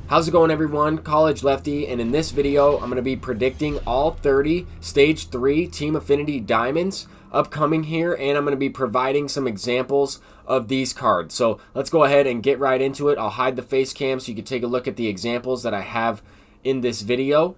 How's it going, everyone? College Lefty, and in this video I'm going to be predicting all 30 Stage 3 Team Affinity Diamonds upcoming here, and I'm going to be providing some examples of these cards. So let's go ahead and get right into it. I'll hide the face cam so you can take a look at the examples that I have in this video.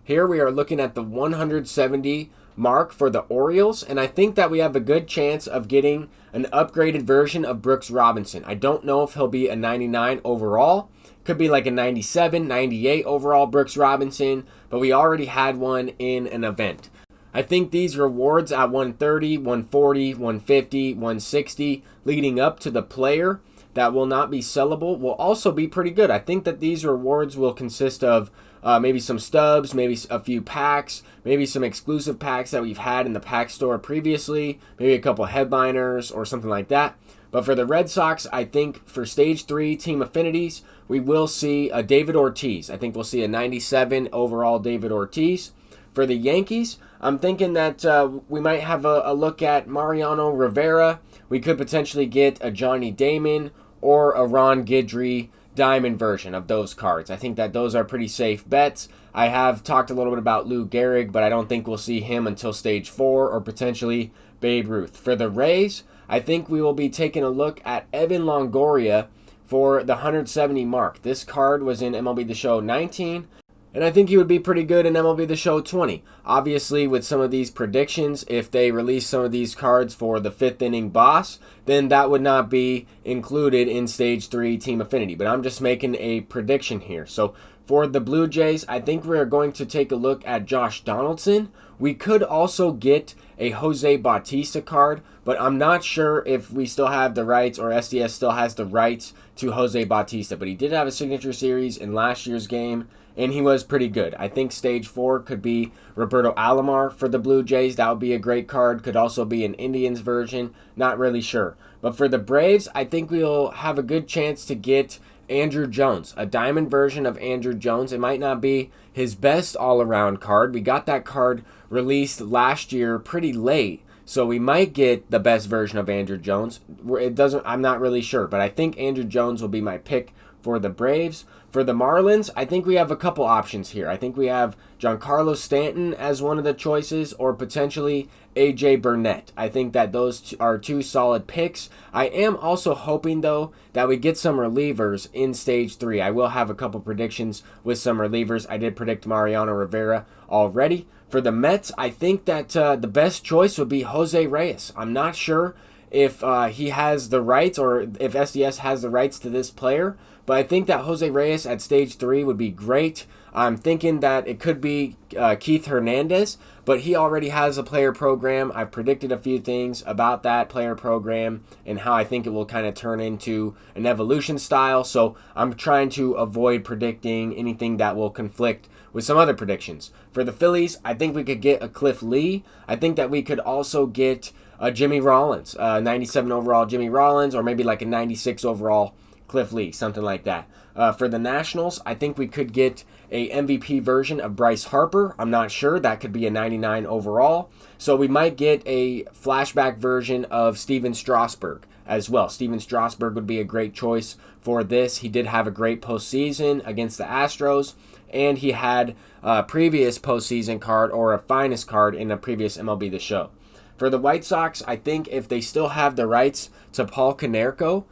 Here we are looking at the 170 mark for the Orioles, and I think that we have a good chance of getting an upgraded version of Brooks Robinson. I don't know if he'll be a 99 overall. Could be like a 97, 98 overall Brooks Robinson, but we already had one in an event. I think these rewards at 130, 140, 150, 160 leading up to the player that will not be sellable will also be pretty good. I think that these rewards will consist of maybe some stubs, maybe a few packs, maybe some exclusive packs that we've had in the pack store previously, maybe a couple headliners or something like that. But for the Red Sox, I think for Stage 3 Team Affinities, we will see a David Ortiz. I think we'll see a 97 overall David Ortiz. For the Yankees, I'm thinking that we might have a look at Mariano Rivera. We could potentially get a Johnny Damon or a Ron Guidry diamond version of those cards. I think that those are pretty safe bets. I have talked a little bit about Lou Gehrig, but I don't think we'll see him until Stage 4 or potentially Babe Ruth. For the Rays, I think we will be taking a look at Evan Longoria for the 170 mark. This card was in MLB The Show 19, and I think he would be pretty good in MLB The Show 20. Obviously, with some of these predictions, if they release some of these cards for the 5th inning boss, then that would not be included in Stage 3 Team Affinity. But I'm just making a prediction here. So for the Blue Jays, I think we're going to take a look at Josh Donaldson. We could also get a Jose Bautista card, but I'm not sure if we still have the rights or SDS still has the rights to Jose Bautista. But he did have a signature series in last year's game, and he was pretty good. I think Stage 4 could be Roberto Alomar for the Blue Jays. That would be a great card. Could also be an Indians version. Not really sure. But for the Braves, I think we'll have a good chance to get Andrew Jones, a diamond version of Andrew Jones. It might not be his best all-around card. We got that card released last year pretty late, so we might get the best version of Andrew Jones. I'm not really sure, but I think Andrew Jones will be my pick for the Braves. For the Marlins, I think we have a couple options here. I think we have Giancarlo Stanton as one of the choices, or potentially A.J. Burnett. I think that those are two solid picks. I am also hoping, though, that we get some relievers in Stage 3. I will have a couple predictions with some relievers. I did predict Mariano Rivera already. For the Mets, I think that the best choice would be Jose Reyes. I'm not sure if he has the rights or if SDS has the rights to this player, but I think that Jose Reyes at Stage 3 would be great. I'm thinking that it could be Keith Hernandez, but he already has a player program. I've predicted a few things about that player program and how I think it will kind of turn into an evolution style, so I'm trying to avoid predicting anything that will conflict with some other predictions. For the Phillies, I think we could get a Cliff Lee. I think that we could also get Jimmy Rollins, 97 overall Jimmy Rollins, or maybe like a 96 overall Cliff Lee, something like that. For the Nationals, I think we could get a MVP version of Bryce Harper. I'm not sure. That could be a 99 overall. So we might get a flashback version of Steven Strasburg as well. Steven Strasburg would be a great choice for this. He did have a great postseason against the Astros, and he had a previous postseason card or a finest card in a previous MLB The Show. For the White Sox, I think if they still have the rights to Paul Konerko,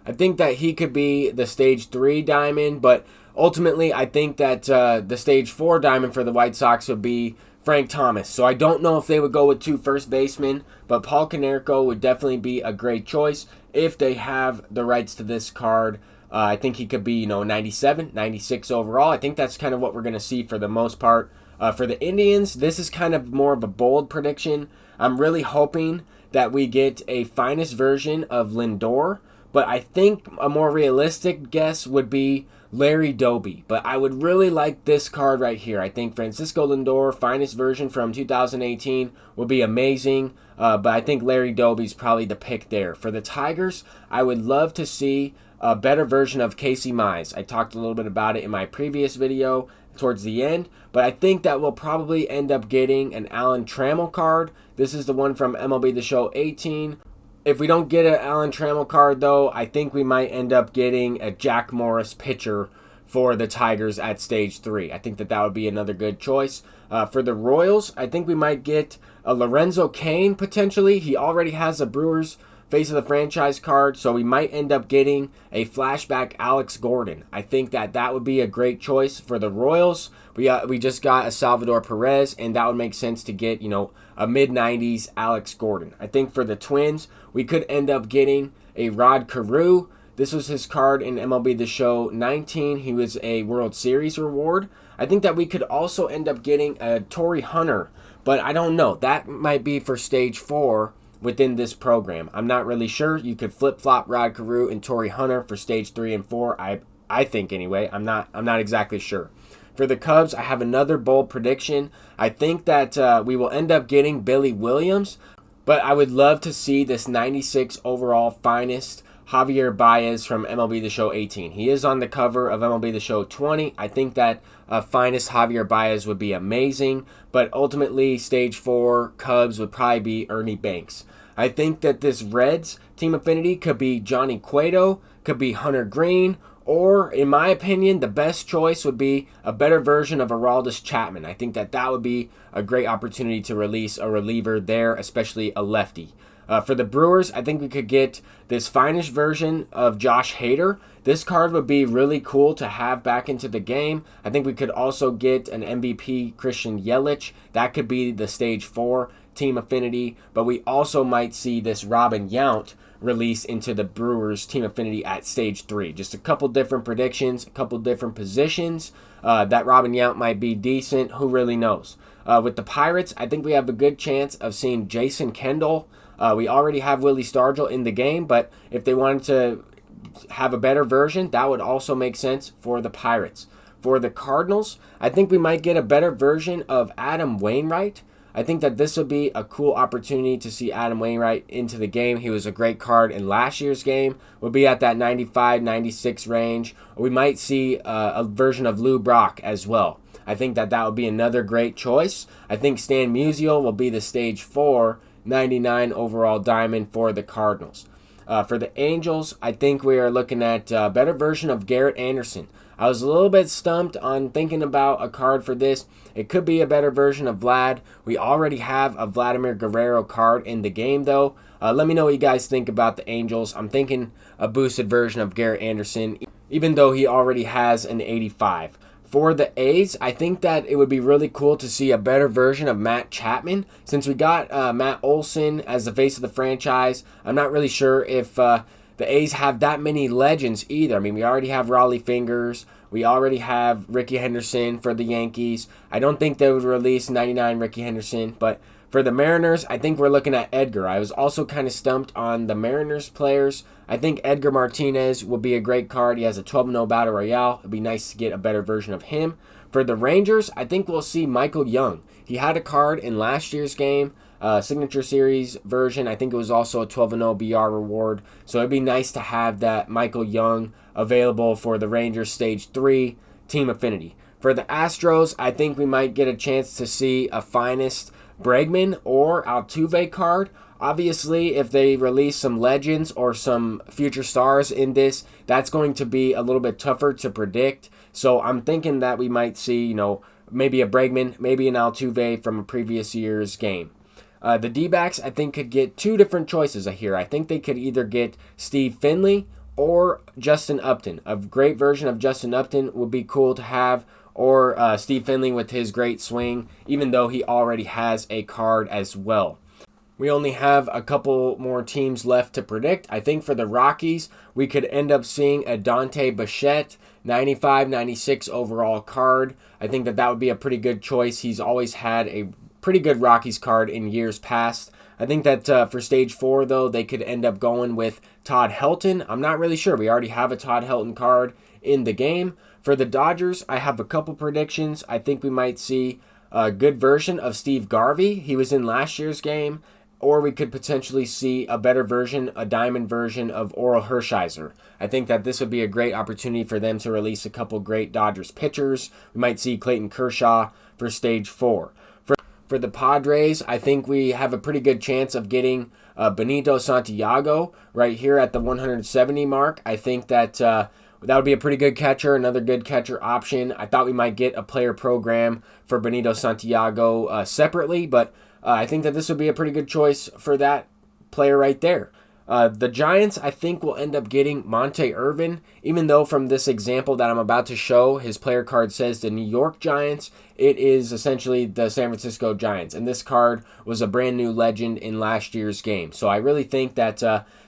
I think that he could be the Stage 3 diamond, but ultimately I think that the Stage 4 diamond for the White Sox would be Frank Thomas. So I don't know if they would go with two first basemen, but Paul Konerko would definitely be a great choice if they have the rights to this card. I think he could be, 97, 96 overall. I think that's kind of what we're going to see for the most part. For the Indians, this is kind of more of a bold prediction. I'm really hoping that we get a finest version of Lindor, but I think a more realistic guess would be Larry Doby. But I would really like this card right here. I think Francisco Lindor, finest version from 2018, will be amazing. But I think Larry Doby's probably the pick there. For the Tigers, I would love to see a better version of Casey Mize. I talked a little bit about it in my previous video towards the end, but I think that we'll probably end up getting an Alan Trammell card. This is the one from MLB The Show 18. If we don't get an Alan Trammell card, though, I think we might end up getting a Jack Morris pitcher for the Tigers at stage 3. I think that that would be another good choice. For the Royals, I think we might get a Lorenzo Cain potentially. He already has a Brewers face of the franchise card, so we might end up getting a flashback Alex Gordon. I think that that would be a great choice for the Royals. We just got a Salvador Perez, and that would make sense to get, a mid-90s Alex Gordon. I think for the Twins, we could end up getting a Rod Carew. This was his card in MLB The Show 19. He was a World Series reward. I think that we could also end up getting a Torrey Hunter, but I don't know. That might be for stage 4 within this program. I'm not really sure. You could flip-flop Rod Carew and Torrey Hunter for stage 3 and 4. I think anyway. I'm not exactly sure. For the Cubs, I have another bold prediction. I think that we will end up getting Billy Williams, but I would love to see this 96 overall finest Javier Baez from MLB The Show 18. He is on the cover of MLB The Show 20. I think that finest Javier Baez would be amazing, but ultimately stage 4 Cubs would probably be Ernie Banks. I think that this Reds team affinity could be Johnny Cueto, could be Hunter Green, or, in my opinion, the best choice would be a better version of Aroldis Chapman. I think that that would be a great opportunity to release a reliever there, especially a lefty. For the Brewers, I think we could get this finest version of Josh Hader. This card would be really cool to have back into the game. I think we could also get an MVP Christian Yelich. That could be the stage 4 team affinity, but we also might see this Robin Yount release into the Brewers team affinity at stage 3. Just a couple different predictions, a couple different positions. That Robin Yount might be decent. Who really knows? With the Pirates, I think we have a good chance of seeing Jason Kendall. We already have Willie Stargell in the game, but if they wanted to have a better version, that would also make sense for the Pirates. For the Cardinals, I think we might get a better version of Adam Wainwright. I think that this would be a cool opportunity to see Adam Wainwright into the game. He was a great card in last year's game. We'll be at that 95, 96 range. We might see a version of Lou Brock as well. I think that that would be another great choice. I think Stan Musial will be the stage 4 99 overall diamond for the Cardinals. For the Angels, I think we are looking at a better version of Garrett Anderson. I was a little bit stumped on thinking about a card for this. It could be a better version of Vlad. We already have a Vladimir Guerrero card in the game, though. Let me know what you guys think about the Angels. I'm thinking a boosted version of Garrett Anderson, even though he already has an 85. For the A's, I think that it would be really cool to see a better version of Matt Chapman. Since we got Matt Olson as the face of the franchise, I'm not really sure if the A's have that many legends either. I mean, we already have Raleigh Fingers. We already have Ricky Henderson for the Yankees. I don't think they would release 99 Ricky Henderson, but for the Mariners, I think we're looking at Edgar. I was also kind of stumped on the Mariners players. I think Edgar Martinez would be a great card. He has a 12-0 Battle Royale. It'd be nice to get a better version of him. For the Rangers, I think we'll see Michael Young. He had a card in last year's game, Signature Series version. I think it was also a 12-0 BR reward. So it'd be nice to have that Michael Young available for the Rangers Stage 3 Team Affinity. For the Astros, I think we might get a chance to see a finest Bregman or Altuve card. Obviously, if they release some legends or some future stars in this, that's going to be a little bit tougher to predict. So I'm thinking that we might see, maybe a Bregman, maybe an Altuve from a previous year's game. The D-backs, I think, could get two different choices here. I think they could either get Steve Finley or Justin Upton. A great version of Justin Upton would be cool to have, or Steve Finley with his great swing, even though he already has a card as well. We only have a couple more teams left to predict. I think for the Rockies, we could end up seeing a Dante Bichette 95, 96 overall card. I think that would be a pretty good choice. He's always had a pretty good Rockies card in years past. I think that for Stage 4, though, they could end up going with Todd Helton. I'm not really sure. We already have a Todd Helton card in the game. For the Dodgers, I have a couple predictions. I think we might see a good version of Steve Garvey. He was in last year's game. Or we could potentially see a better version, a diamond version of Oral Hershiser. I think that this would be a great opportunity for them to release a couple great Dodgers pitchers. We might see Clayton Kershaw for Stage 4. For the Padres, I think we have a pretty good chance of getting Benito Santiago right here at the 170 mark. I think that that would be a pretty good catcher, another good catcher option. I thought we might get a player program for Benito Santiago separately, but I think that this would be a pretty good choice for that player right there. The Giants, I think, will end up getting Monte Irvin, even though from this example that I'm about to show, his player card says the New York Giants. It is essentially the San Francisco Giants, and this card was a brand new legend in last year's game. So I really think that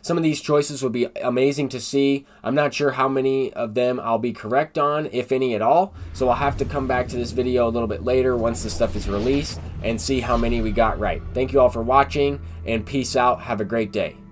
some of these choices would be amazing to see. I'm not sure how many of them I'll be correct on, if any at all. So I'll have to come back to this video a little bit later once the stuff is released and see how many we got right. Thank you all for watching, and peace out. Have a great day.